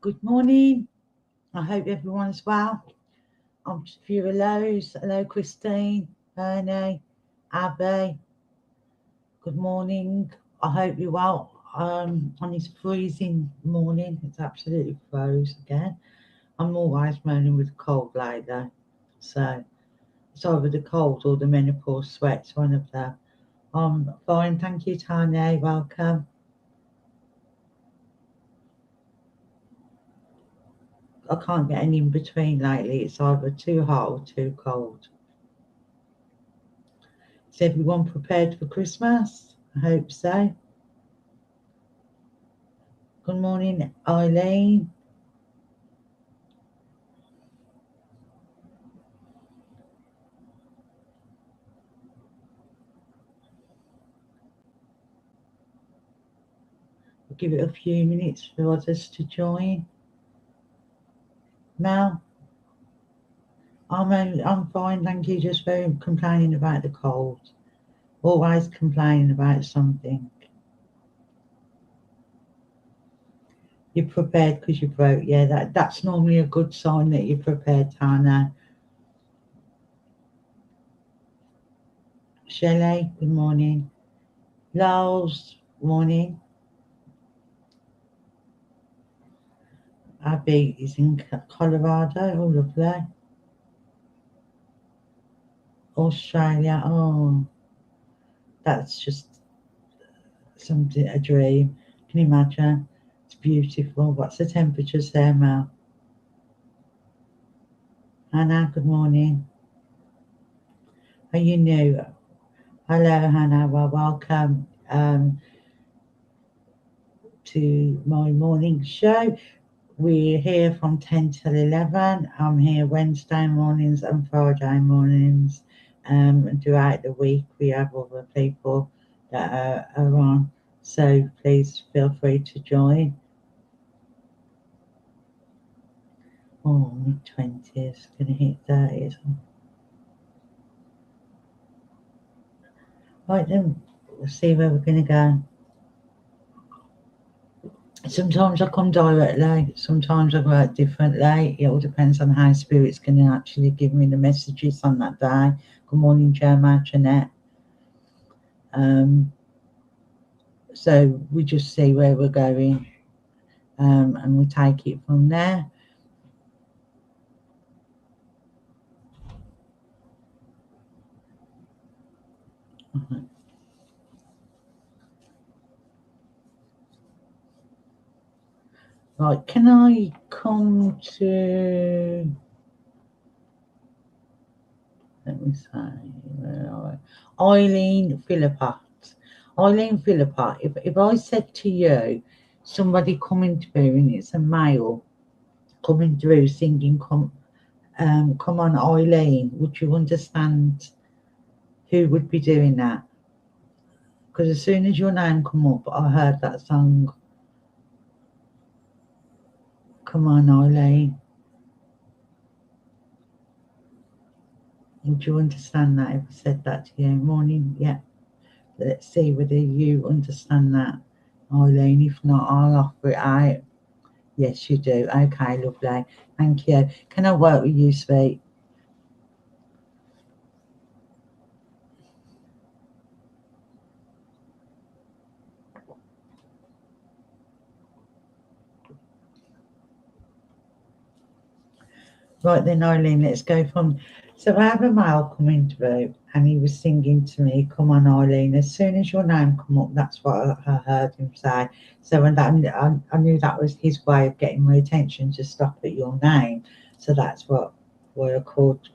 Good morning. I hope everyone's well. I'm just a few hellos. Hello, Christine, Bernie, Abby. Good morning. I hope you're well. On this freezing morning, it's absolutely froze again. I'm always moaning with a cold lately, so it's either the cold or the menopause sweats, one of them. I'm fine, thank you, Tanya. Welcome. I can't get any in between lately. It's either too hot or too cold. Is everyone prepared for Christmas? I hope so. Good morning, Eileen. I'll give it a few minutes for others to join. Mel, I'm fine, thank you. Just very complaining about the cold. Always complaining about something. You're prepared because you broke. Yeah, that's normally a good sign that you're prepared, Tana. Shelley, good morning. Lars, morning. Abby is in Colorado. Oh, lovely. Australia. Oh, that's just something, a dream. Can you imagine? It's beautiful. What's the temperatures there, Mel? Hannah, good morning. Are you new? Hello, Hannah. Well, welcome to my morning show. We're here from 10 till 11. I'm here Wednesday mornings and Friday mornings. And throughout the week, we have other people that are on. So please feel free to join. Oh, mid-20s, gonna hit 30s. Right then, we'll see where we're gonna go. Sometimes I come directly, sometimes I work differently. It all depends on how Spirit's gonna actually give me the messages on that day. Good morning, Jeremiah, Jeanette. So we just see where we're going, and we take it from there. Right, can I come to, let me say, where are we? Eileen Philippa. Eileen Philippa, if I said to you, somebody coming through and it's a male coming through singing, come on Eileen, would you understand who would be doing that? Because as soon as your name come up, I heard that song, Come On Eileen. Would you understand that if I said that to you? Morning, yeah. Let's see whether you understand that, Eileen. If not, I'll offer it out. Yes, you do. Okay, lovely. Thank you. Can I work with you, sweet? Right then, Eileen, let's go from. So I have a male coming through and he was singing to me, Come on, Eileen. As soon as your name come up, that's what I heard him say. So when that, I knew that was his way of getting my attention to stop at your name. So that's what I called,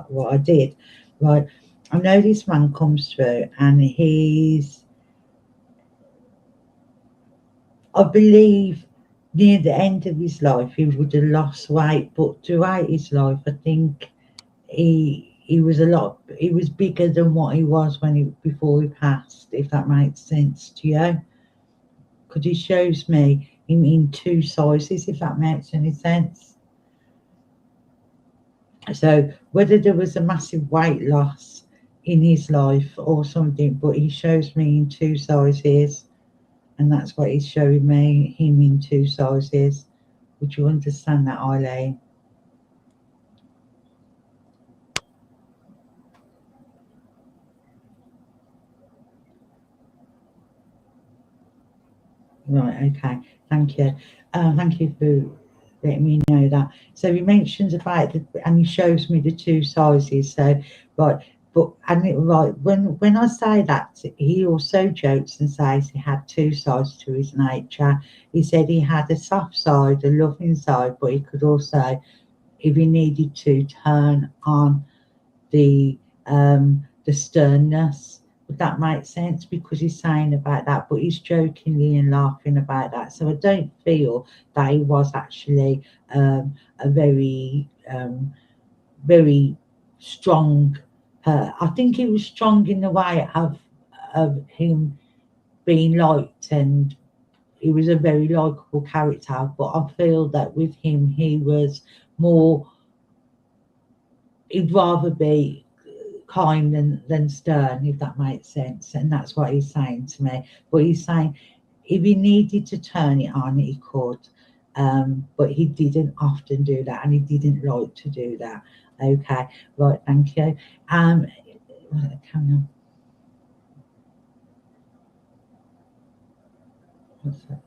what I did. Right. I know this man comes through and I believe near the end of his life he would have lost weight, but throughout his life I think he was bigger than what he was before he passed, if that makes sense to you. Because he shows me him in two sizes, if that makes any sense. So whether there was a massive weight loss in his life or something, but he shows me in two sizes, and that's what he's showing me, him in two sizes. Would you understand that, Eileen? Right, okay. Thank you. Thank you for letting me know that. So he mentions about and he shows me the two sizes. So right, but and right when I say that, he also jokes and says he had two sides to his nature. He said he had a soft side, a loving side, but he could also, if he needed to, turn on the sternness. Would that make sense? Because he's saying about that, but he's jokingly and laughing about that. So I don't feel that he was actually a very strong. I think he was strong in the way of him being liked, and he was a very likable character. But I feel that with him, he was more. He'd rather be kind than stern, if that makes sense. And that's what he's saying to me. But he's saying if he needed to turn it on, he could. But he didn't often do that, and he didn't like to do that. Okay, right, thank you. Come on. What's that?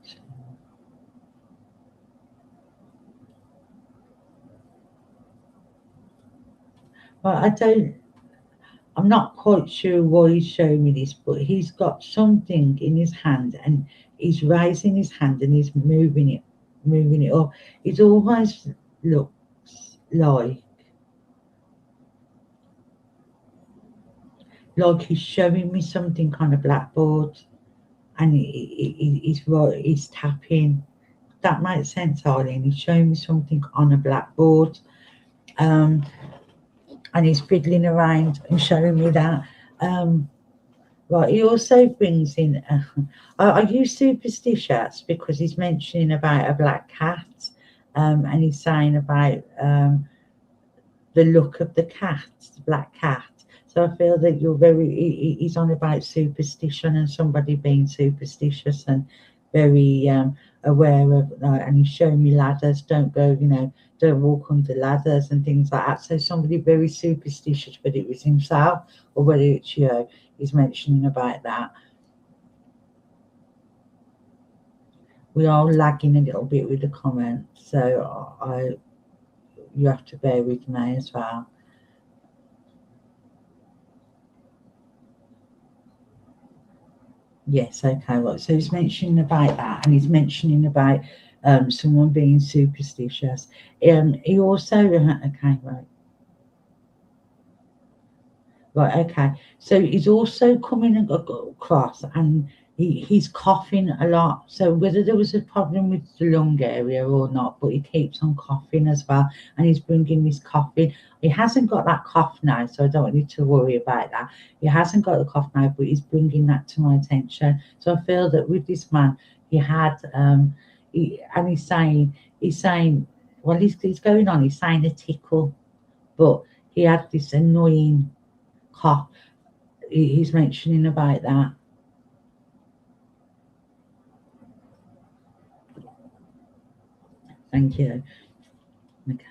Well, I'm not quite sure why he's showing me this, but he's got something in his hand and he's raising his hand and he's moving it up. It almost looks like he's showing me something on a blackboard, and he's tapping. That makes sense, Eileen. He's showing me something on a blackboard, um, and he's fiddling around and showing me that. Um, Right, he also brings in. Are you superstitious? Because he's mentioning about a black cat, and he's saying about the look of the cat, the black cat. So I feel that you're he's on about superstition and somebody being superstitious and very aware of, and he's showing me ladders, don't go, don't walk under ladders and things like that. So somebody very superstitious, whether it was himself or whether it's you, he's mentioning about that. We are lagging a little bit with the comments, so you have to bear with me as well. Yes, okay, right. So he's mentioning about that, and he's mentioning about someone being superstitious. He also, okay, right, okay. So he's also coming across, and he's coughing a lot. So whether there was a problem with the lung area or not, but he keeps on coughing as well, and he's bringing this coughing. He hasn't got that cough now, so I don't want you to worry about that. He hasn't got the cough now, but he's bringing that to my attention. So I feel that with this man, he had, and he's saying, well, he's going on. He's saying a tickle, but he had this annoying cough. He's mentioning about that. Thank you. Okay.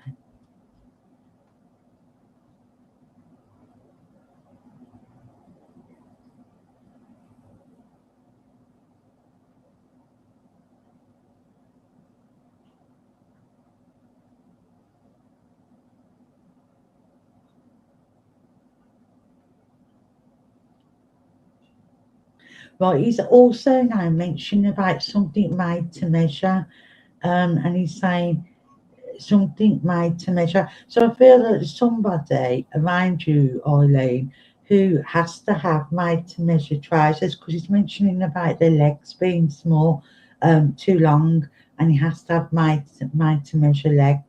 Right, he's also now mentioning about something made to measure, and he's saying something made to measure. So I feel that somebody around you, Eileen, who has to have made to measure trousers, because he's mentioning about their legs being small, too long, and he has to have made to measure leg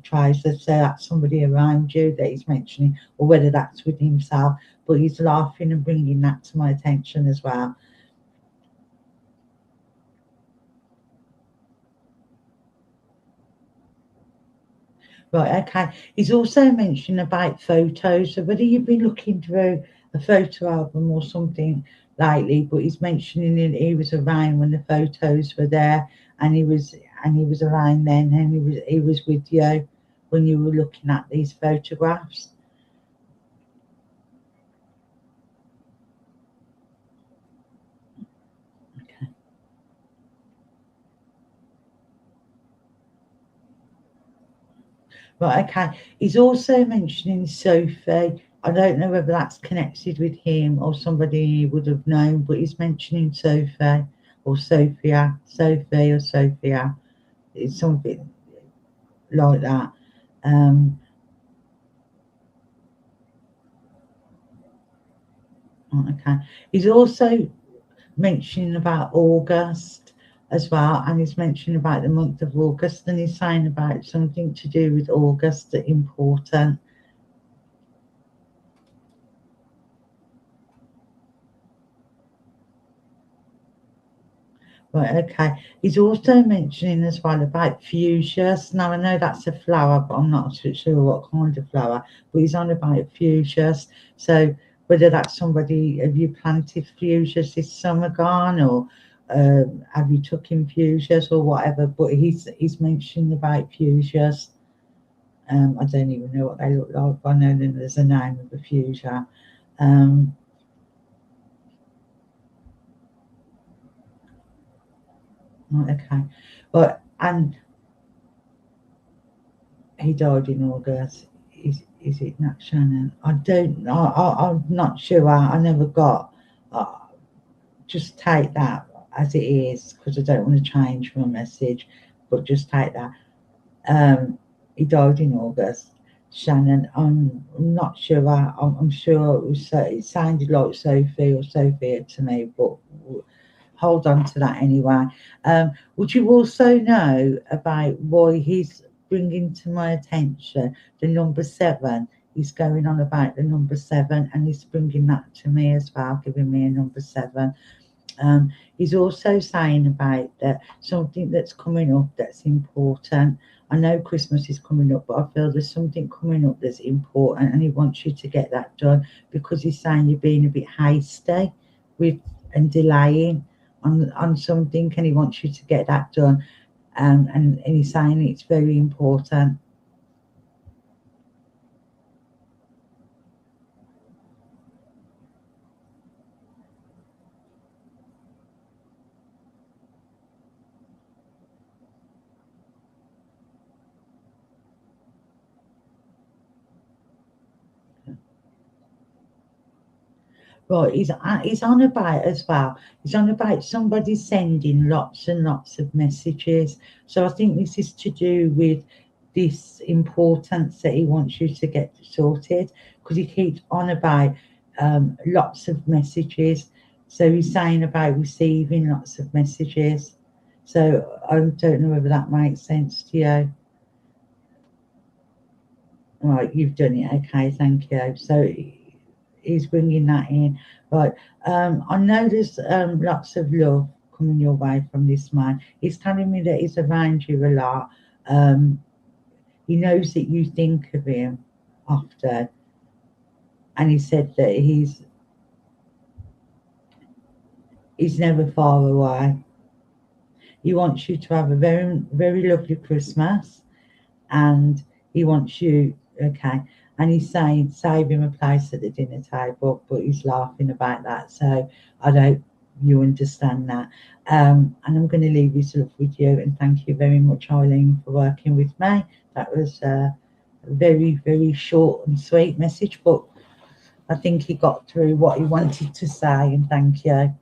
trousers. So that's somebody around you that he's mentioning, or whether that's with himself. But he's laughing and bringing that to my attention as well. Right, okay. He's also mentioned about photos. So whether you've been looking through a photo album or something lately, but he's mentioning he was around when the photos were there, and and he was around then, and he was with you when you were looking at these photographs. Okay. Right, okay. He's also mentioning Sophie. I don't know whether that's connected with him or somebody he would have known, but he's mentioning Sophie or Sophia, Sophie or Sophia. It's something like that. Okay. He's also mentioning about August as well, and he's mentioning about the month of August, and he's saying about something to do with August that important. Right, okay. He's also mentioning as well about fuchsias. Now I know that's a flower, but I'm not sure what kind of flower. But he's on about fuchsias. So whether that's somebody, have you planted fuchsias this summer gone, or have you took in fuchsias or whatever? But he's mentioning about fuchsias. I don't even know what they look like. I know that there's a name of a fuchsia. Okay, but and he died in August. Is it not Shannon? I don't. I'm not sure. I never got. Uh, just take that as it is because I don't want to change my message. But just take that. He died in August. Shannon. I'm not sure. I'm sure it was. It sounded like Sophie or Sophia to me, but hold on to that anyway. Would you also know about why he's bringing to my attention the number 7? He's going on about the number 7, and he's bringing that to me as well, giving me a number 7. He's also saying about that something that's coming up that's important. I know Christmas is coming up, but I feel there's something coming up that's important, and he wants you to get that done because he's saying you're being a bit hasty with and delaying on something, and he wants you to get that done. And he's saying it's very important. Right, he's on about as well. He's on about somebody sending lots and lots of messages. So I think this is to do with this importance that he wants you to get sorted because he keeps on about lots of messages. So he's saying about receiving lots of messages. So I don't know whether that makes sense to you. Right, you've done it. Okay, thank you. So he's bringing that in. Right, I know there's lots of love coming your way from this man. He's telling me that he's around you a lot. Um, he knows that you think of him often, and he said that he's never far away. He wants you to have a very, very lovely Christmas, and he wants you, okay, and he's saying save him a place at the dinner table, but he's laughing about that, so I don't you understand that. And I'm going to leave this love with you, and thank you very much, Eileen, for working with me. That was a very, very short and sweet message, but I think he got through what he wanted to say, and thank you.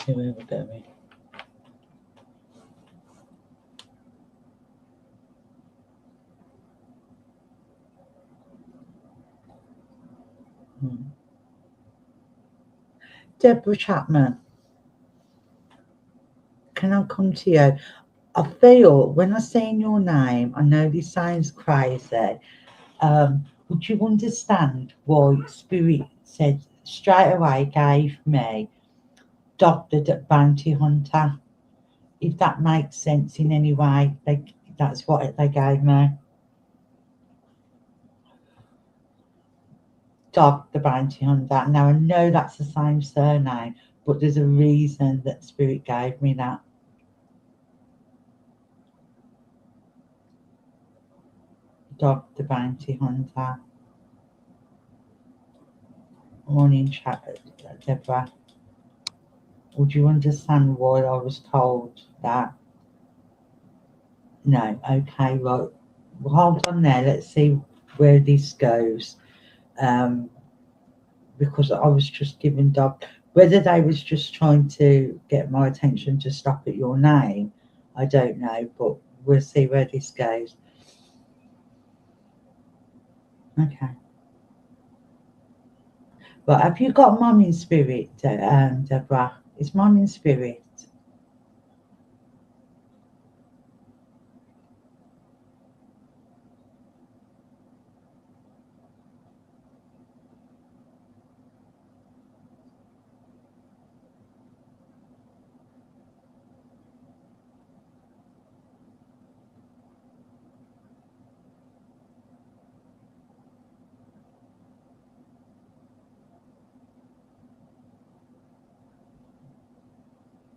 See where we're going. Deborah Chapman, can I come to you? I feel when I say your name, I know this sounds crazy. Would you understand why Spirit said straight away gave me Dr. Bounty Hunter? If that makes sense in any way, that's what they gave me. Dog the Bounty Hunter. Now I know that's the same surname, but there's a reason that Spirit gave me that. Dog the Bounty Hunter. Morning chat, Deborah. Would you understand why I was told that? No, okay, right. Well, hold on there. Let's see where this goes. Because I was just giving Dog, whether they was just trying to get my attention to stop at your name, I don't know, but we'll see where this goes. Okay. But have you got Mum in Spirit, Deborah? Is Mum in Spirit?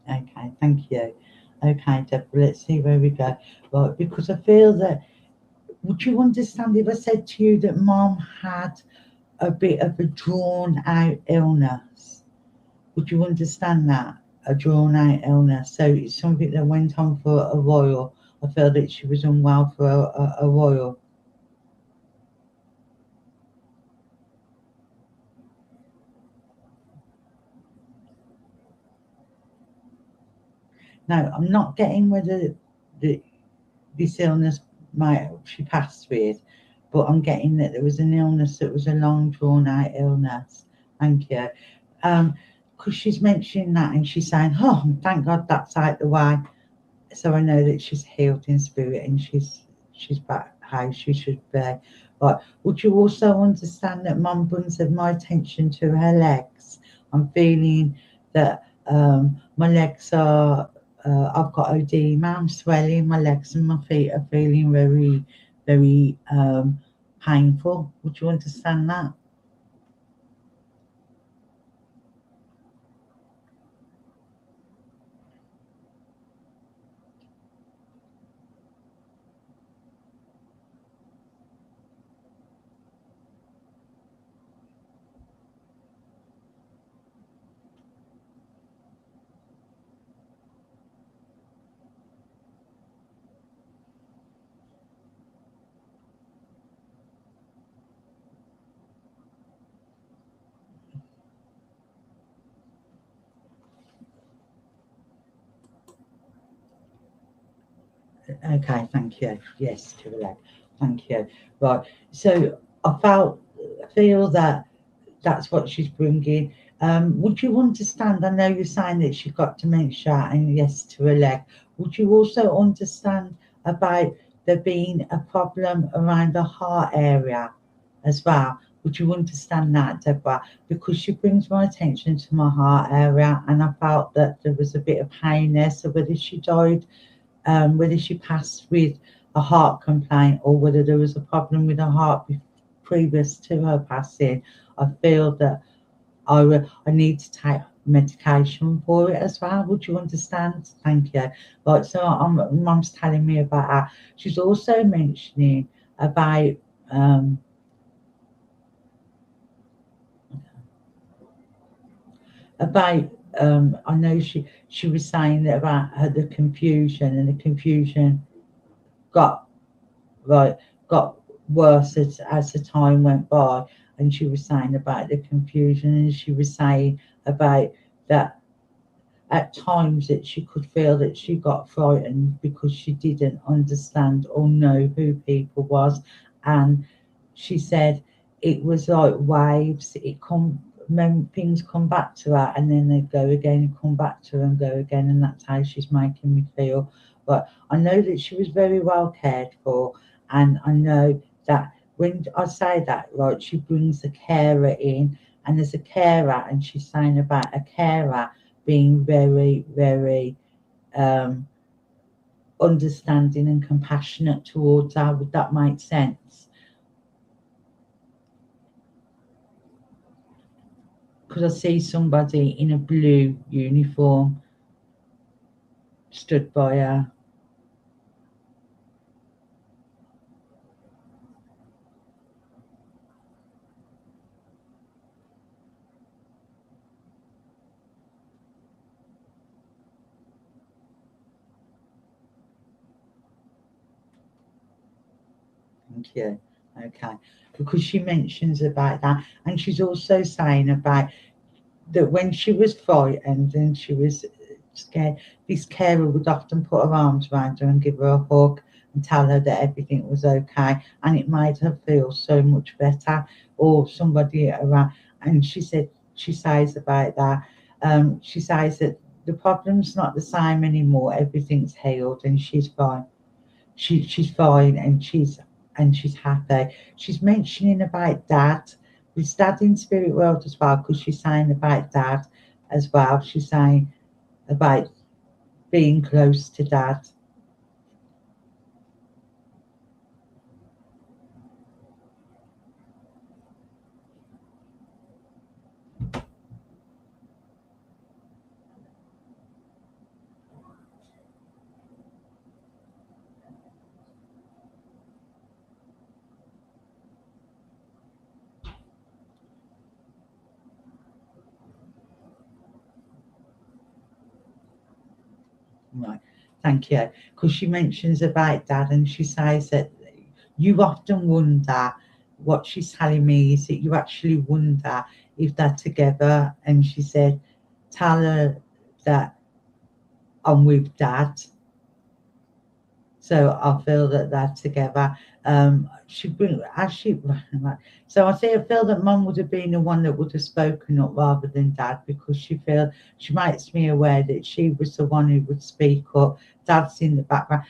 Okay, thank you. Okay, Deborah, let's see where we go. Right, because I feel that, would you understand if I said to you that Mum had a bit of a drawn out illness? Would you understand that? A drawn out illness. So it's something that went on for a while. I felt that she was unwell for a while. Now, I'm not getting whether this illness she passed with, but I'm getting that there was an illness that was a long drawn out illness. Thank you. Because she's mentioning that and she's saying, oh, thank God that's out the way. So I know that she's healed in spirit and she's back how she should be. But would you also understand that Mum brings my attention to her legs? I'm feeling that my legs are, I've got edema, I'm swelling, my legs and my feet are feeling very, very painful. Would you understand that? Okay, thank you. Yes, to the leg. Thank you. Right. So feel that that's what she's bringing. Would you understand? I know you're saying that she's got dementia, and yes, to her leg. Would you also understand about there being a problem around the heart area as well? Would you understand that, Deborah? Because she brings my attention to my heart area, and I felt that there was a bit of pain there. So whether she died, whether she passed with a heart complaint or whether there was a problem with her heart previous to her passing, I feel that I need to take medication for it as well. Would you understand? Thank you. Like, so Mum's telling me about her. She's also mentioning about about I know she was saying that about her, the confusion, and the confusion got right got worse as the time went by, and she was saying about the confusion, and she was saying about that at times that she could feel that she got frightened because she didn't understand or know who people was. And she said it was like waves. Things come back to her and then they go again and come back to her and go again, and that's how she's making me feel. But I know that she was very well cared for, and I know that when I say that, right, she brings a carer in, and there's a carer, and she's saying about a carer being very, very understanding and compassionate towards her. Would that make sense? because I see somebody in a blue uniform stood by her. Thank you. Okay. Because she mentions about that, and she's also saying about that when she was frightened and she was scared, this carer would often put her arms around her and give her a hug and tell her that everything was okay, and it made her feel so much better. Or somebody around, and she says about that. She says that the problem's not the same anymore. Everything's healed, and she's fine. She's fine, and she's happy. She's mentioning about dad. With dad in spirit world as well, because she's saying about dad as well. She's saying about being close to dad. Right, thank you. Because she mentions about dad, and she says that you often wonder, what she's telling me is that you actually wonder if they're together. And she said, tell her that I'm with dad. So I feel that they're together. She bring as she so I think I feel that mum would have been the one that would have spoken up rather than dad, because she makes me aware that she was the one who would speak up. Dad's in the background.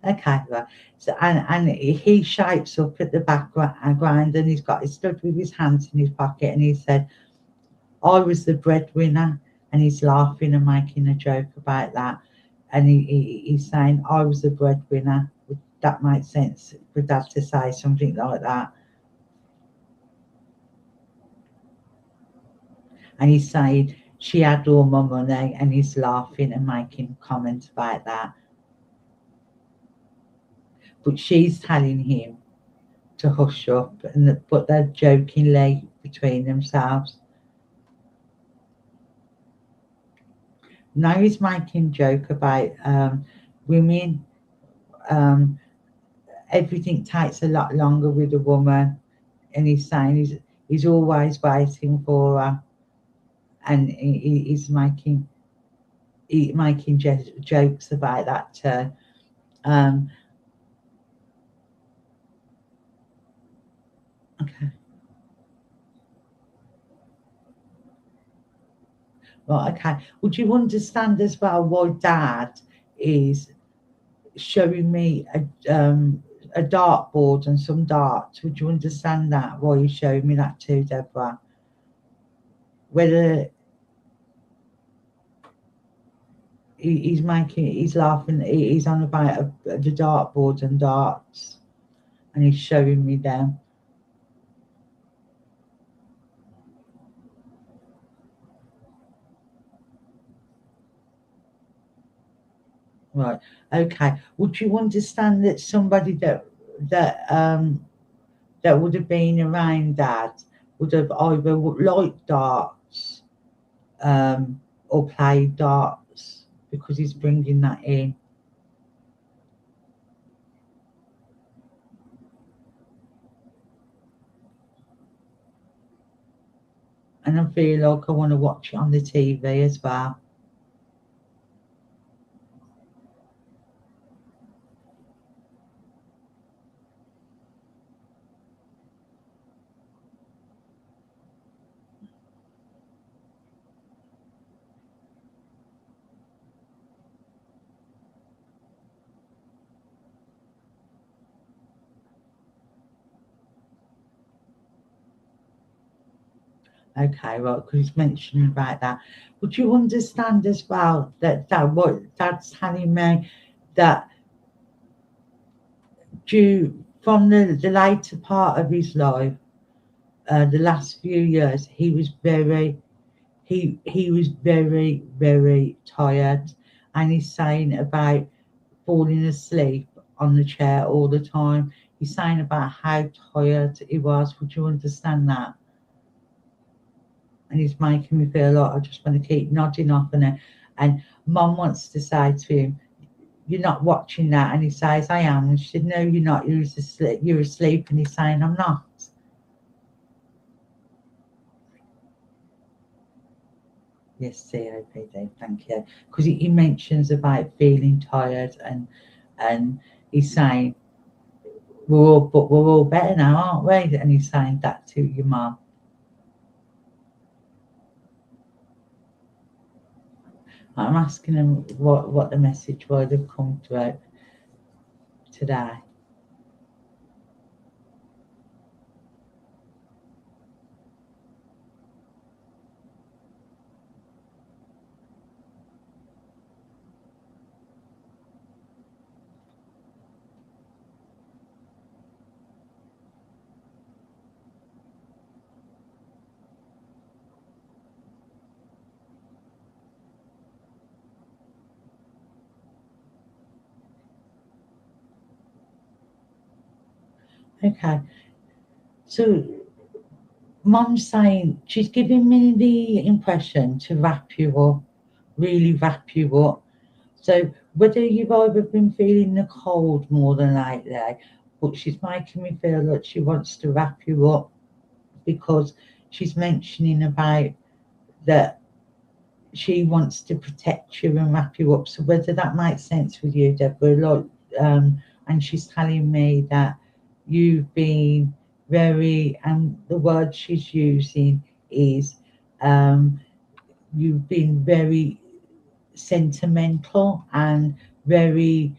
Okay, right. So and he shapes up at the background, and he stood with his hands in his pocket, and he said, I was the breadwinner, and he's laughing and making a joke about that. And he's saying, I was the breadwinner. Would that make sense for dad to say something like that? And he's saying, she had all my money, and he's laughing and making comments about that. But she's telling him to hush up, but they're jokingly between themselves. Now he's making joke about women. Um, Everything takes a lot longer with a woman, and he's saying he's always waiting for her, and he's making jokes about that too. Um, okay, well, okay. Would you understand as well why dad is showing me a dartboard and some darts? Would you understand that? Why he's showing me that too, Deborah? Whether he's laughing, he's on about the dartboard and darts, and he's showing me them. Right. Okay. Would you understand that somebody that would have been around dad would have either liked darts or played darts, because he's bringing that in? And I feel like I want to watch it on the TV as well. Okay, right, because he's mentioning about that. Would you understand as well that what Dad's telling me, that due from the later part of his life, the last few years he was very very tired, and he's saying about falling asleep on the chair all the time. He's saying about how tired he was. Would you understand that? And he's making me feel like I just want to keep nodding off on it. And Mum wants to say to him, "You're not watching that," and he says, "I am." And she said, "No, you're not. You're asleep." And he's saying, "I'm not." Yes, COPD. Thank you. Because he mentions about feeling tired, and he's saying, we're all better now, aren't we?" And he's saying that to your mum. I'm asking him what the message would have come through today. Okay, so Mum's saying she's giving me the impression to wrap you up, really wrap you up. So whether you've either been feeling the cold more than lately, but she's making me feel like she wants to wrap you up, because she's mentioning about that she wants to protect you and wrap you up. So whether that makes sense with you, Deborah, like, and she's telling me that you've been very, and the word she's using is, you've been very sentimental and very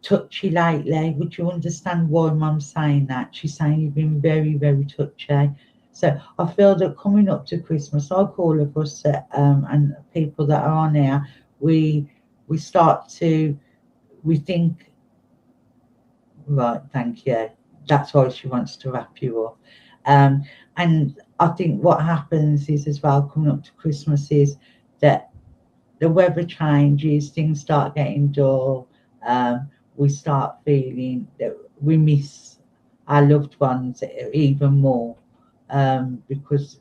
touchy lately. Would you understand why Mum's saying that? She's saying you've been very, very touchy. So I feel that coming up to Christmas, like all of us and people that are on here, we start to, we think, right, thank you. That's why she wants to wrap you up. And I think what happens is, as well, coming up to Christmas, is that the weather changes, things start getting dull. We start feeling that we miss our loved ones even more, because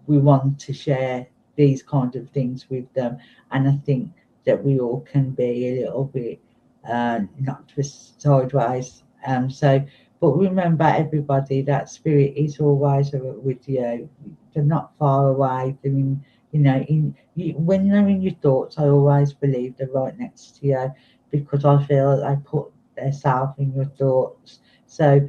we want to share these kind of things with them. And I think that we all can be a little bit not just sideways. But remember, everybody, that spirit is always with you. They're not far away. They're in, when they're in your thoughts, I always believe they're right next to you, because I feel that they put their self in your thoughts. So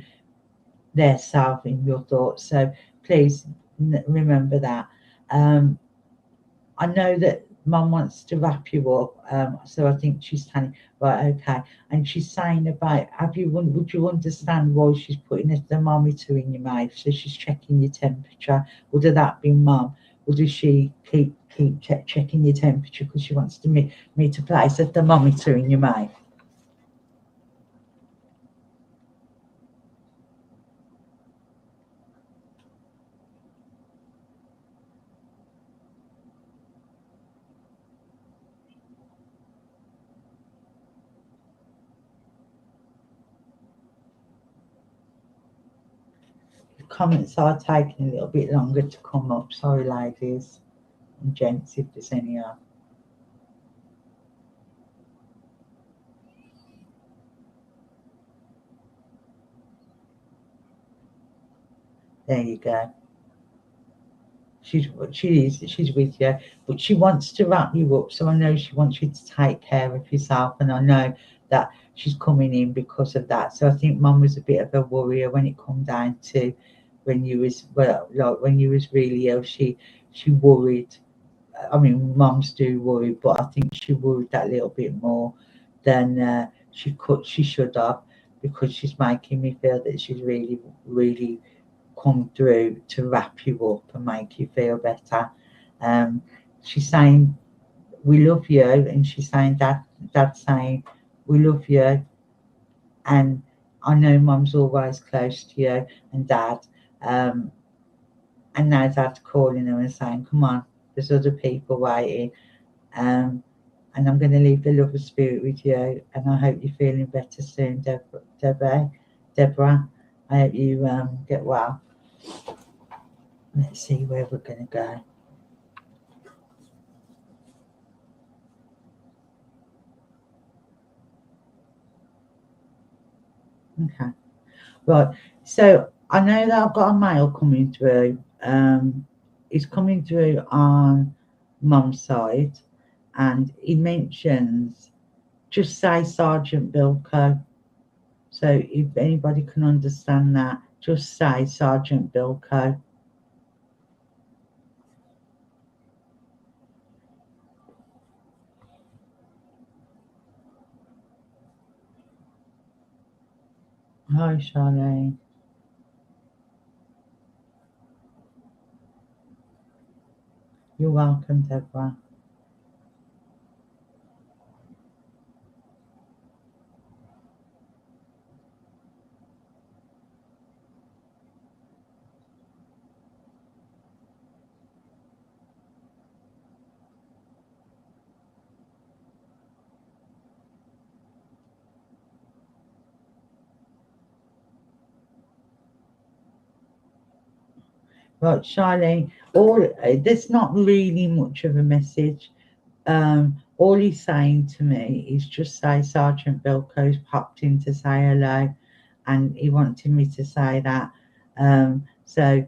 their self in your thoughts. So please remember that. I know that Mum wants to wrap you up, so I think she's telling, right, okay. And she's saying about, would you understand why she's putting a thermometer in your mouth? So she's checking your temperature. Would that be Mum? Or does she keep checking your temperature because she wants me to place a thermometer in your mouth? Comments are taking a little bit longer to come up. Sorry, ladies and gents, if there's any are. There you go. She's with you, but she wants to wrap you up. So I know she wants you to take care of yourself, and I know that she's coming in because of that. So I think Mum was a bit of a worrier when it come down to when you was when you was really ill. She worried. I mean, mums do worry, but I think she worried that little bit more than she should have, because she's making me feel that she's really come through to wrap you up and make you feel better. She's saying we love you, and she's saying dad's saying we love you, and I know Mum's always close to you and Dad. And now Dad's calling her and saying, come on, there's other people waiting. And I'm going to leave the love of spirit with you. And I hope you're feeling better soon, Deborah. I hope you get well. Let's see where we're going to go. Okay. Right. So I know that I've got a mail coming through. It's coming through on Mum's side, and he mentions just say Sergeant Bilko. So if anybody can understand that, just say Sergeant Bilko. Hi, Charlene. You're welcome, Deborah. Right, Charlene. There's not really much of a message. All he's saying to me is just say Sergeant Bilko's popped in to say hello, and he wanted me to say that. So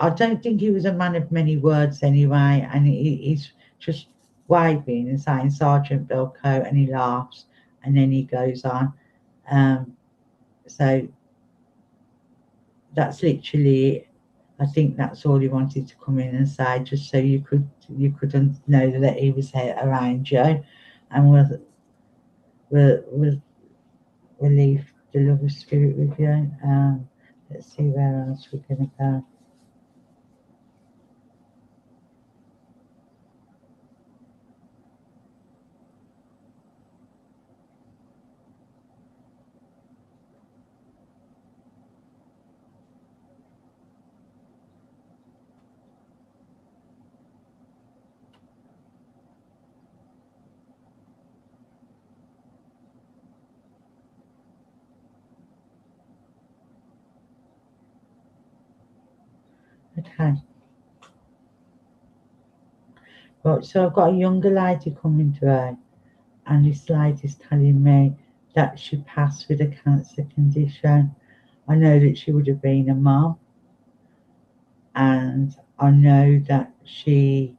I don't think he was a man of many words anyway, and he's just waving and saying Sergeant Bilko, and he laughs, and then he goes on. So that's literally it. I think that's all he wanted to come in and say, just so you could know that he was around you, and we'll leave the love of spirit with you. Let's see where else we're gonna go. Okay. Right, so I've got a younger lady coming through, and this lady's telling me that she passed with a cancer condition. I know that she would have been a mum, and I know that she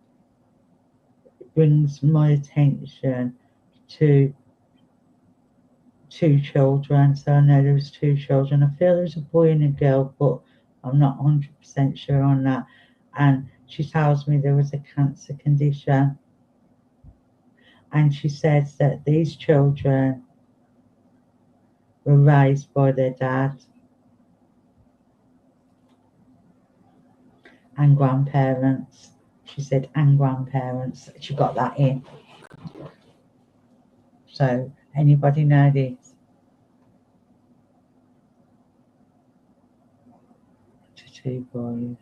brings my attention to two children. So I know there was two children. I feel there was a boy and a girl, but I'm not 100% sure on that. And she tells me there was a cancer condition. And she says that these children were raised by their dad and grandparents. She said, and grandparents. She got that in. So, anybody know this? Two boys.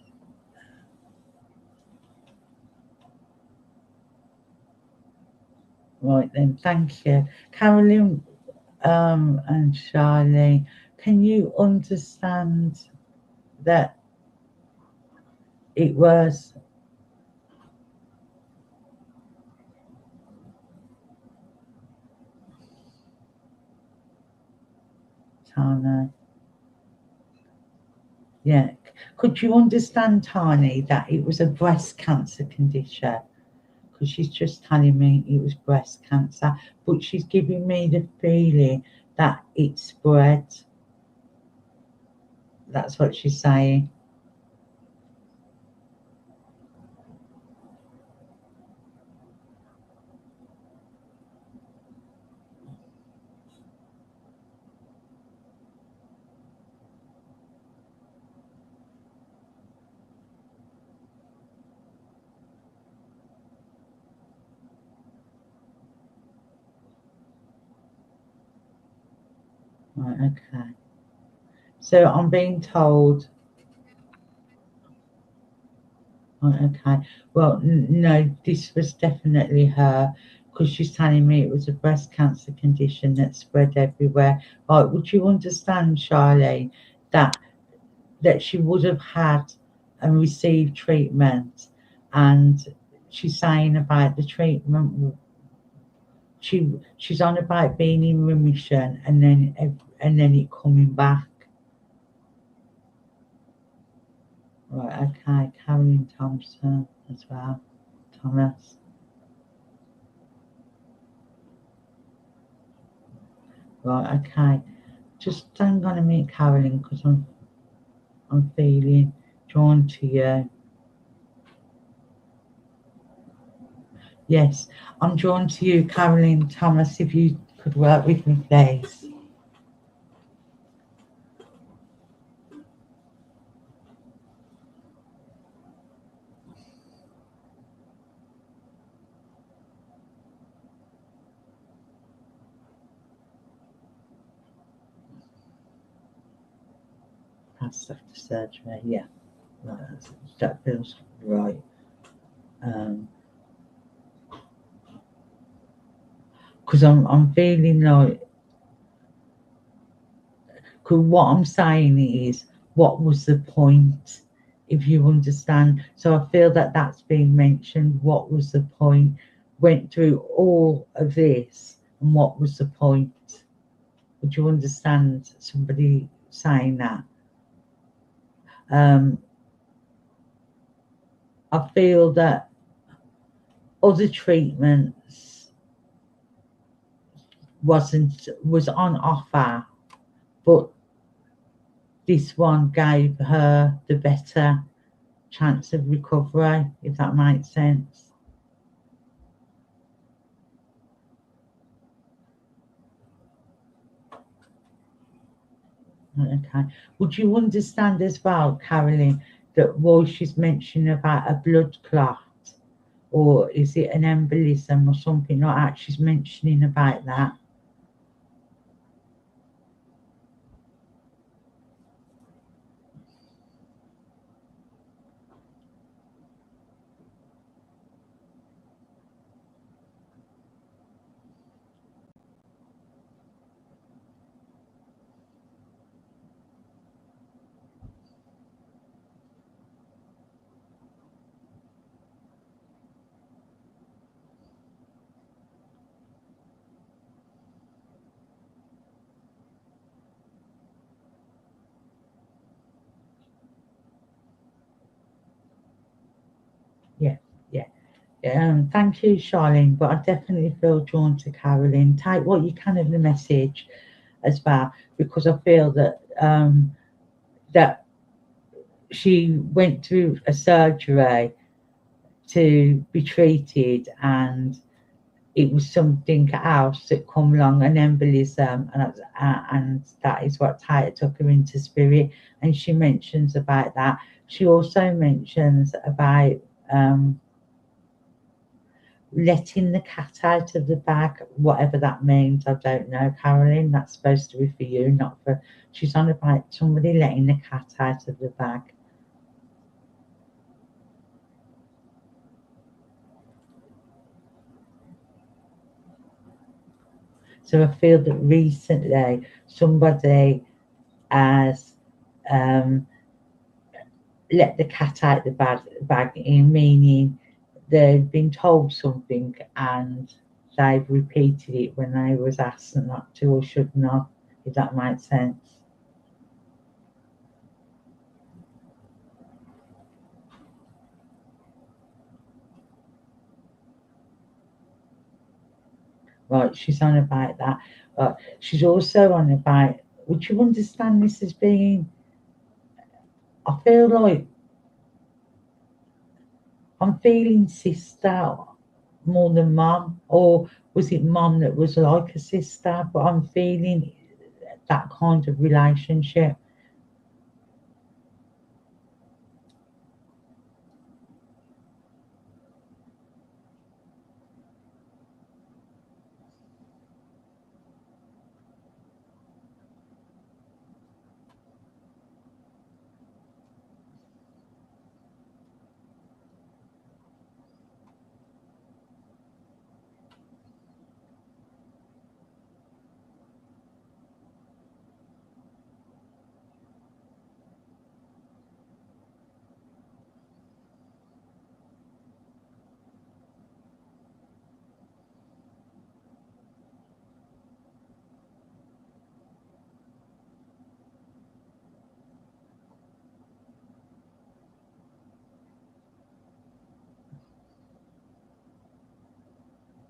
Right then, thank you. Carolyn and Charlie, can you understand that it was Tani? Yeah. Could you understand, Tani, that it was a breast cancer condition? Because she's just telling me it was breast cancer, but she's giving me the feeling that it spread. That's what she's saying. Right, okay. So I'm being told, right, okay. Well, no, this was definitely her, because she's telling me it was a breast cancer condition that spread everywhere. Right, would you understand, Charlene, that she would have had and received treatment, and she's saying about the treatment, she's on about being in remission and then it coming back. Right, okay. Carolyn Thompson as well. Thomas. Right, okay. Just hang on a minute, Carolyn, because I'm feeling drawn to you. Yes, I'm drawn to you, Carolyn Thomas, if you could work with me, please. That's after surgery, yeah. No, that feels right. Because I'm feeling like, because what I'm saying is, what was the point, if you understand? So I feel that that's being mentioned. What was the point? Went through all of this, and what was the point? Would you understand somebody saying that? Um, I feel that other treatments was on offer, but this one gave her the better chance of recovery, if that makes sense. Okay. Would you understand as well, Carolyn, that while she's mentioning about a blood clot, or is it an embolism or something like that, she's mentioning about that? Yeah, yeah. Thank you, Charlene, but I definitely feel drawn to Carolyn. Take what you can of the message as well, because I feel that that she went through a surgery to be treated, and it was something else that come along, an embolism, and that is what took her into spirit. And she mentions about that. She also mentions about letting the cat out of the bag, whatever that means. I don't know, Carolyn. That's supposed to be for you, not for. She's on about somebody letting the cat out of the bag. So I feel that recently somebody has um, let the cat out the bag, in meaning they've been told something and they've repeated it when they was asked not to or should not, if that makes sense. Right, she's on about that. She's also on about, would you understand this as being, I feel like I'm feeling sister more than mum, or was it mum that was like a sister? But I'm feeling that kind of relationship.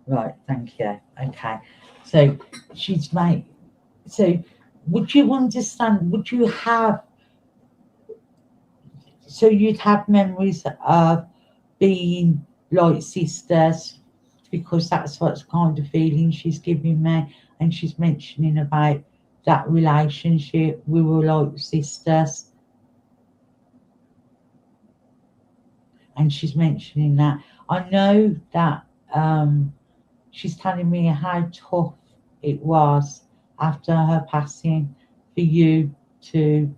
Right, thank you. Okay. So she's made, so would you understand, would you have, so you'd have memories of being like sisters, because that's what's kind of feeling she's giving me, and she's mentioning about that relationship, we were like sisters, and she's mentioning that. I know that she's telling me how tough it was after her passing for you to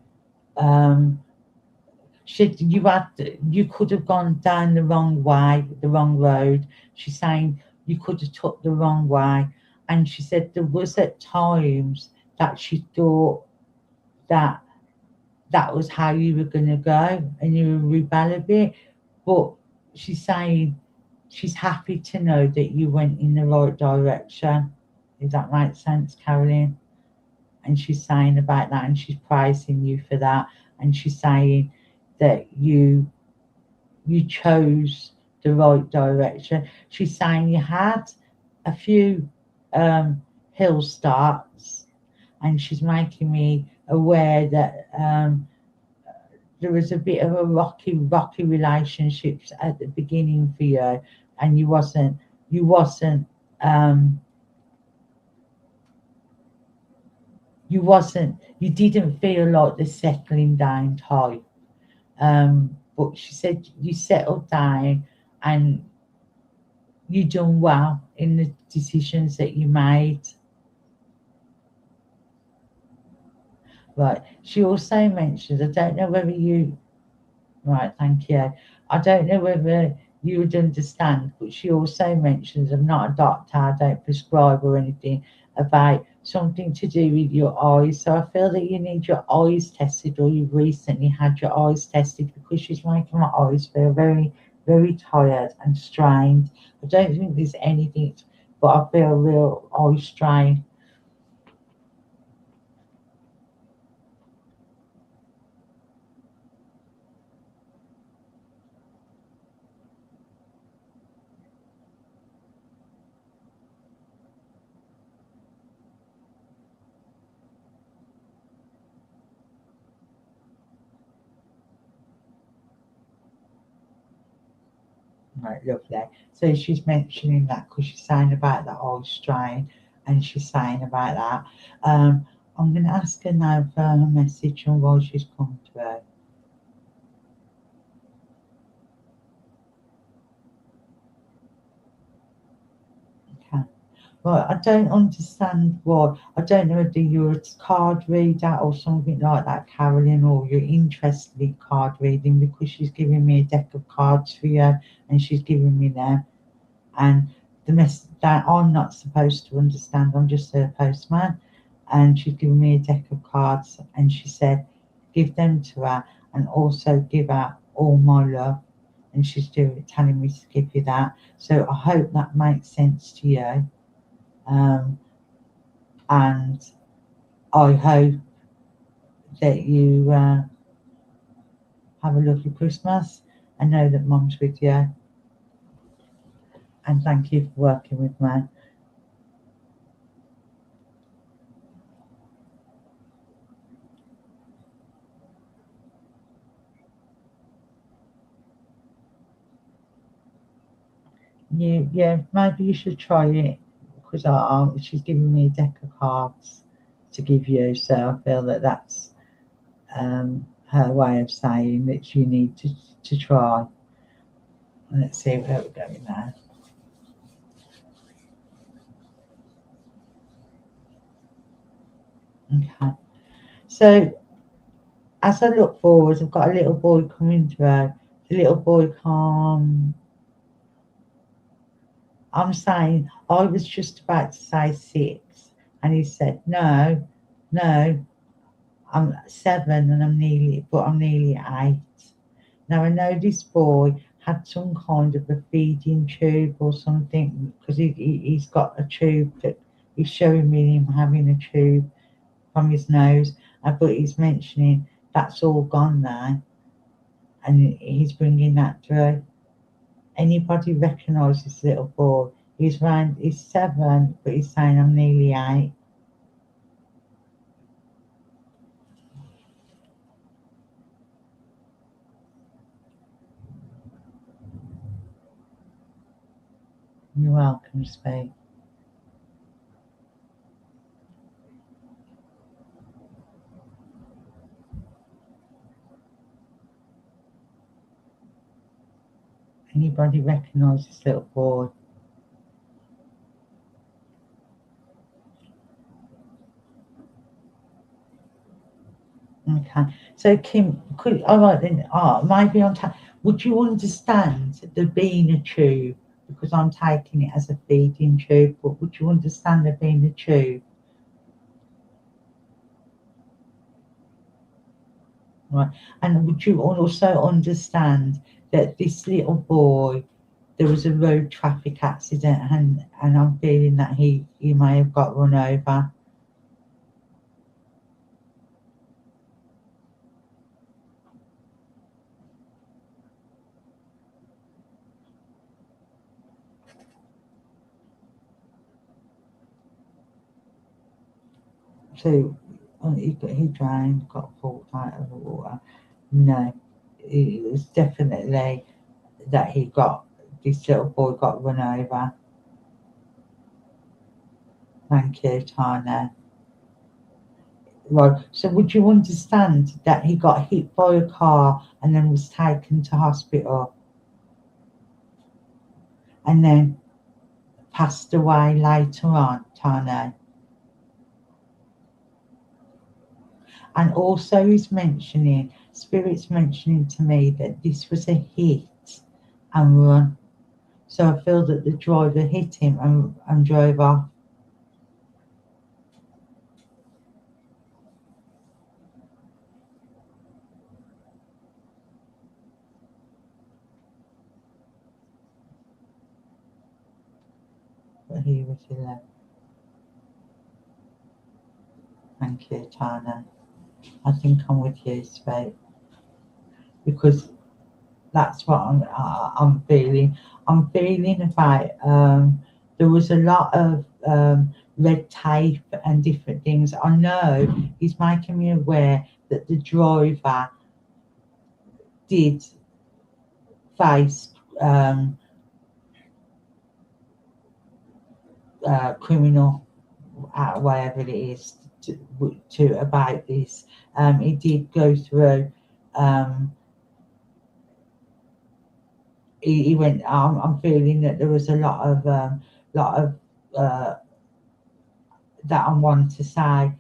you could have gone down the wrong way, the wrong road. She's saying you could have took the wrong way, and she said there was at times that she thought that that was how you were going to go, and you were rebel a bit. But she's saying she's happy to know that you went in the right direction. Does that make sense, Caroline? And she's saying about that, and she's praising you for that, and she's saying that you chose the right direction. She's saying you had a few hill starts, and she's making me aware that there was a bit of a rocky relationships at the beginning for you, and um, you didn't feel like the settling down type. But she said you settled down and you done well in the decisions that you made. Right. She also mentioned, I don't know whether you, right, thank you. I don't know whether you would understand, but she also mentions, I'm not a doctor, I don't prescribe or anything, about something to do with your eyes. So I feel that you need your eyes tested, or you've recently had your eyes tested, because she's making my eyes feel very, very tired and strained. I don't think there's anything, but I feel real eye strain. Right, lovely. So she's mentioning that because she's saying about the old strain, and she's saying about that. I'm going to ask her now for her message and why she's come through. Okay. Well, I don't understand why. I don't know whether you're a card reader or something like that, Carolyn, or you're interested in card reading, because she's giving me a deck of cards for you, and she's giving me them. And the mess that I'm not supposed to understand, I'm just a postman. And she's given me a deck of cards, and she said give them to her, and also give her all my love, and telling me to give you that. So I hope that makes sense to you, and I hope that you have a lovely Christmas, and know that Mum's with you, and thank you for working with me. Yeah, maybe you should try it, because she's giving me a deck of cards to give you, so I feel that that's her way of saying that you need to try. Let's see where we're going now. Okay, so as I look forward, I've got a little boy coming through. The little boy come. I'm saying I was just about to say 6, and he said no, no. I'm 7, and I'm nearly 8. Now I know this boy had some kind of a feeding tube or something, because he's got a tube that he's showing me him having a tube from his nose, but he's mentioning that's all gone now, and he's bringing that through. Anybody recognise this little boy? he's 7, but he's saying I'm nearly 8. You're welcome, Speak. Anybody recognise this little boy? Okay, so Kim, could all right then? Maybe would you understand there being a tube? Because I'm taking it as a feeding tube, but would you understand there being a tube? Right, and would you also understand that this little boy, there was a road traffic accident, and I'm feeling that he may have got run over. So he drowned, got pulled out of the water. No, it was definitely that this little boy got run over. Thank you, Tana. Right, so would you understand that he got hit by a car and then was taken to hospital and then passed away later on, Tana? And also Spirit's mentioning to me that this was a hit and run. So I feel that the driver hit him and drove off. But he was 11. Thank you, Tana. I think I'm with you, Spade, because that's what I'm feeling. I'm feeling about there was a lot of red tape and different things. I know he's making me aware that the driver did face criminal, whatever it is, to about this. He did go through. He went. I'm feeling that there was a lot of uh, that I want to say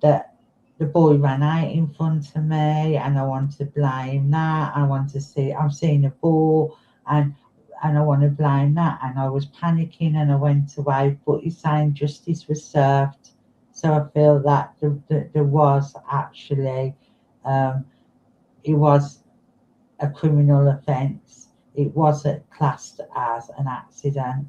that the boy ran out in front of me, and I want to blame that. I want to see. I'm seeing a ball, and I want to blame that. And I was panicking, and I went away. But he's saying justice was served, so I feel that there was actually it was a criminal offence. It wasn't classed as an accident.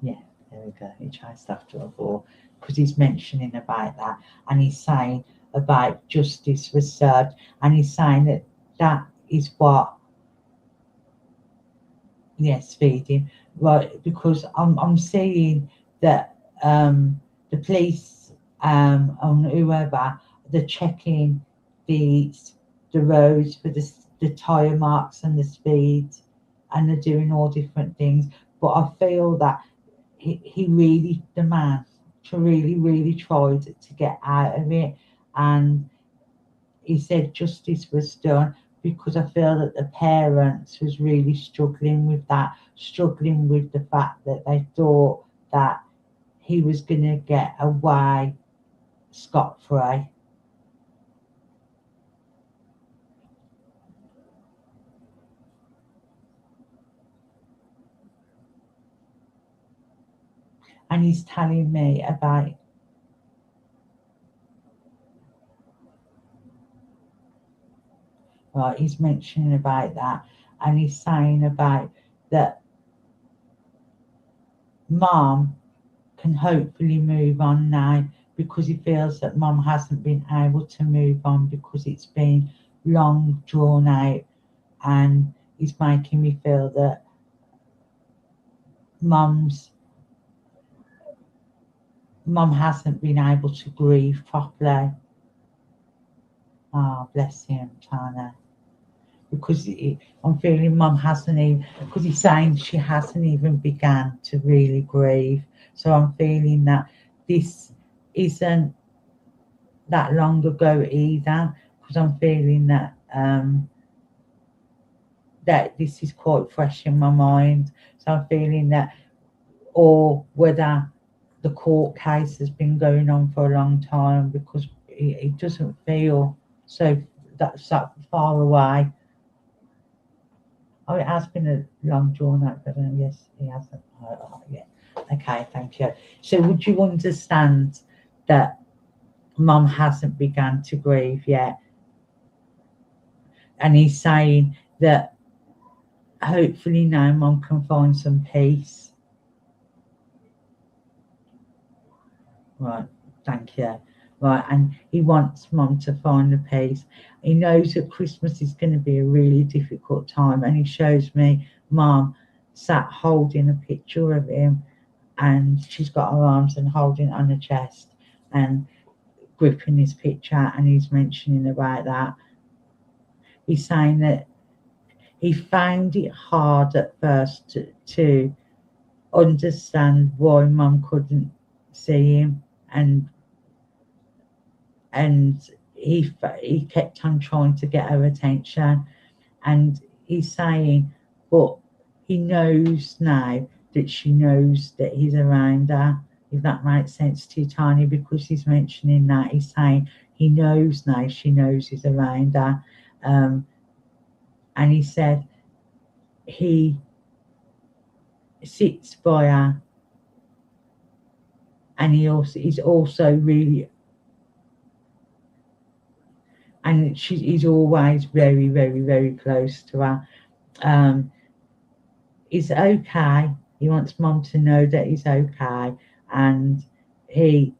Yeah, there we go. He chased after a ball because he's mentioning about that, and he's saying about justice was served, and he's saying that that is what, yes, feeding, right? Because I'm seeing that the police and whoever, they're checking the the roads for the tyre marks and the speed, and they're doing all different things. But I feel that he really, the man, really tried to get out of it, and he said justice was done, because I feel that the parents was really struggling with that, struggling with the fact that they thought that he was going to get away scot-free. And he's telling me about, right, he's mentioning about that, and he's saying about that mom can hopefully move on now, because he feels that mom hasn't been able to move on because it's been long drawn out, and he's making me feel that mum hasn't been able to grieve properly. Oh, bless him, Tana. Because I'm feeling mum hasn't even, because he's saying she hasn't even begun to really grieve. So I'm feeling that this isn't that long ago either, because I'm feeling that that this is quite fresh in my mind. So I'm feeling that, or whether the court case has been going on for a long time, because it doesn't feel so far away. Oh, it has been a long drawn out, but yes, he hasn't. Oh, yeah. Okay, thank you. So would you understand that mum hasn't begun to grieve yet? And he's saying that hopefully now mum can find some peace. Right, thank you. Right, and he wants mum to find the peace. He knows that Christmas is going to be a really difficult time, and he shows me mum sat holding a picture of him, and she's got her arms and holding it on her chest and gripping his picture, and he's mentioning about that. He's saying that he found it hard at first to understand why mum couldn't see him, and he kept on trying to get her attention, and he's saying, but he knows now that she knows that he's around her, if that makes sense to you, Tanya, because he's mentioning that. He's saying he knows now, she knows he's around her, and he said he sits by her, and he's also really, and he's always very, very, very close to her. He's okay. He wants mum to know that he's okay, and he's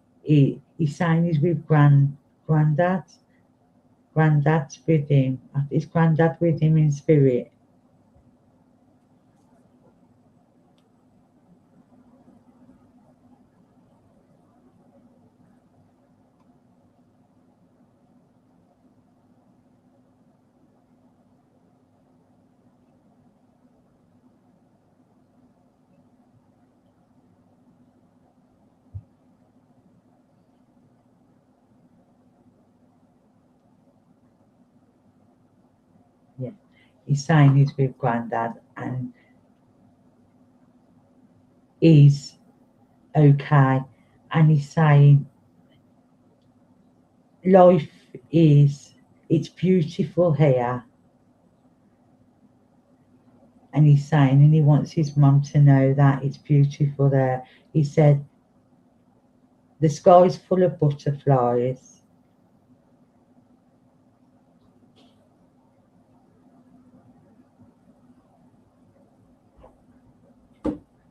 saying he's with granddad. Granddad's with him. Is granddad with him in spirit? Yeah. He's saying he's with granddad, and he's okay, and he's saying life it's beautiful here, and he's saying, and he wants his mum to know that it's beautiful there. He said the sky's full of butterflies,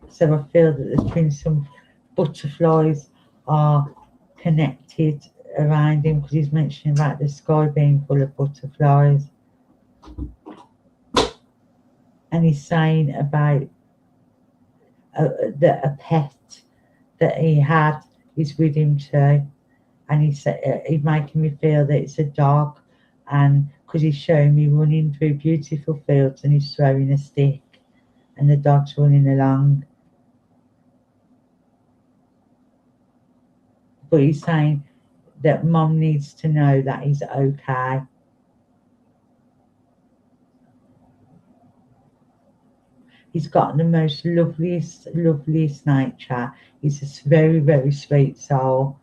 so I feel that there's been some butterflies are connected around him, because he's mentioning about the sky being full of butterflies, and he's saying about that a pet that he had is with him too, and he's making me feel that it's a dog, and because he's showing me running through beautiful fields and he's throwing a stick and the dog's running along, but he's saying that mum needs to know that he's okay. He's got the most loveliest nature. He's a very, very sweet soul.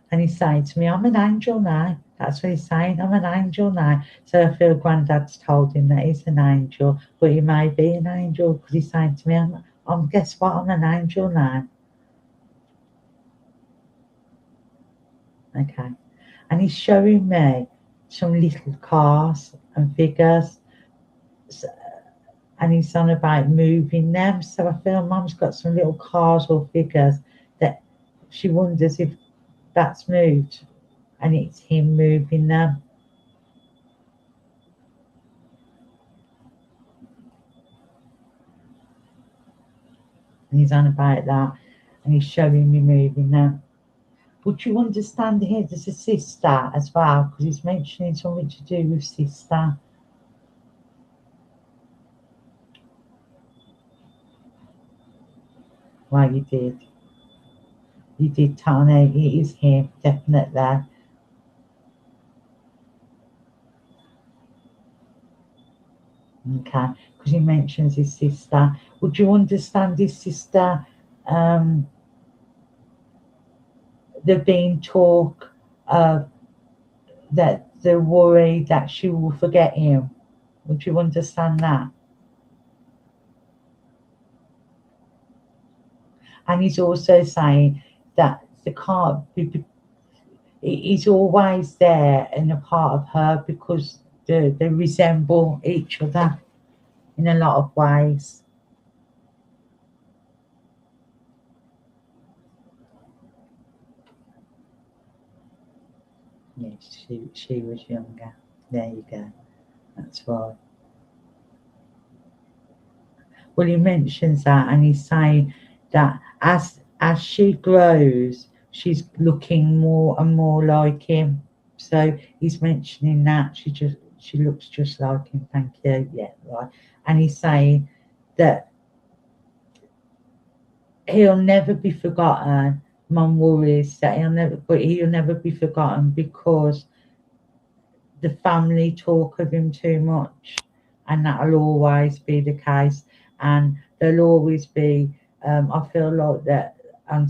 And he's saying to me, I'm an angel now. That's what he's saying, I'm an angel now. So I feel granddad's told him that he's an angel, but he may be an angel, because he's saying to me, guess what, I'm an angel now. Okay. And he's showing me some little cars and figures, and he's on about moving them. So I feel mum's got some little cars or figures that she wonders if that's moved, and it's him moving them. And he's on about that, and he's showing me moving now. Would you understand here there's a sister as well, because he's mentioning something to do with sister. Well, you did. You did, Tony. It is him, definitely. Okay, because he mentions his sister. Would you understand his sister? There being talk of that the worry that she will forget him. Would you understand that? And he's also saying that the can't be, he's always there and a part of her because they resemble each other in a lot of ways. Yes, she was younger. There you go. That's right. Well, he mentions that, and he's saying that as she grows, she's looking more and more like him. So he's mentioning that she looks just like him. Thank you. Yeah, right. And he's saying that he'll never be forgotten. Mum worries that he'll never be forgotten because the family talk of him too much, and that'll always be the case. And there'll always be, I feel like that on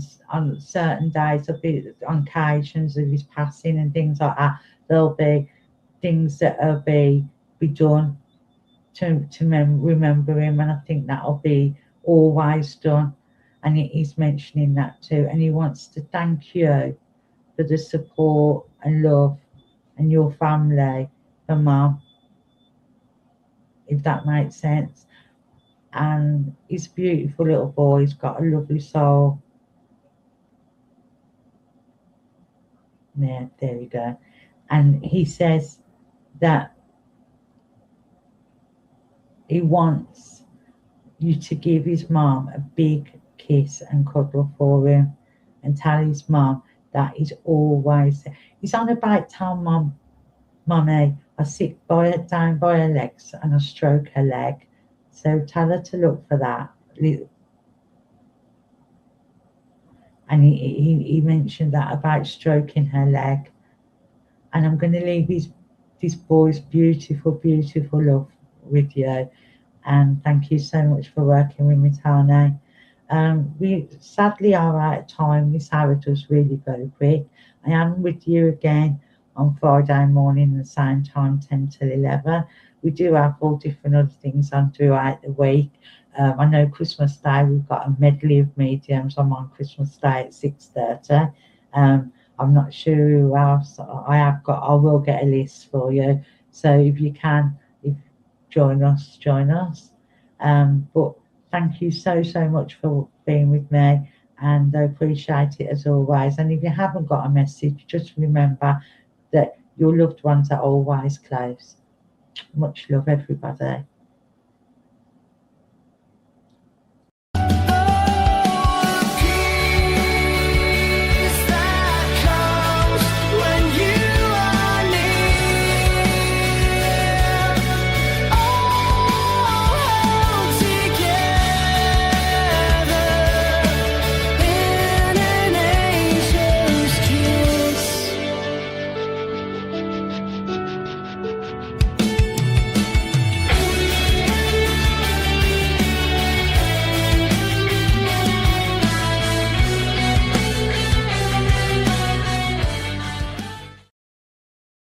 certain days, there'll be on occasions of his passing and things like that, there'll be things that'll be done to remember him, and I think that'll be always done. And he's mentioning that too, and he wants to thank you for the support and love and your family for Mum, if that makes sense. And he's a beautiful little boy, he's got a lovely soul. Yeah, there we go. And he says that he wants you to give his mum a big kiss and cuddle for him and tell his mum that he's always there. He's on about tell Mummy, I sit by her down by her legs and I stroke her leg. So tell her to look for that. And he mentioned that about stroking her leg. And I'm going to leave this boy's beautiful, beautiful love with you. And thank you so much for working with me, Tony. We sadly are out of time. This hour does really go quick. I am with you again on Friday morning at the same time, 10 till 11. We do have all different other things on throughout the week. I know Christmas Day we've got a medley of mediums. I'm on Christmas Day at 6:30. I'm not sure who else I will get a list for you. So if you can, join us. But thank you so much for being with me, and I appreciate it as always. And if you haven't got a message, just remember that your loved ones are always close. Much love, everybody.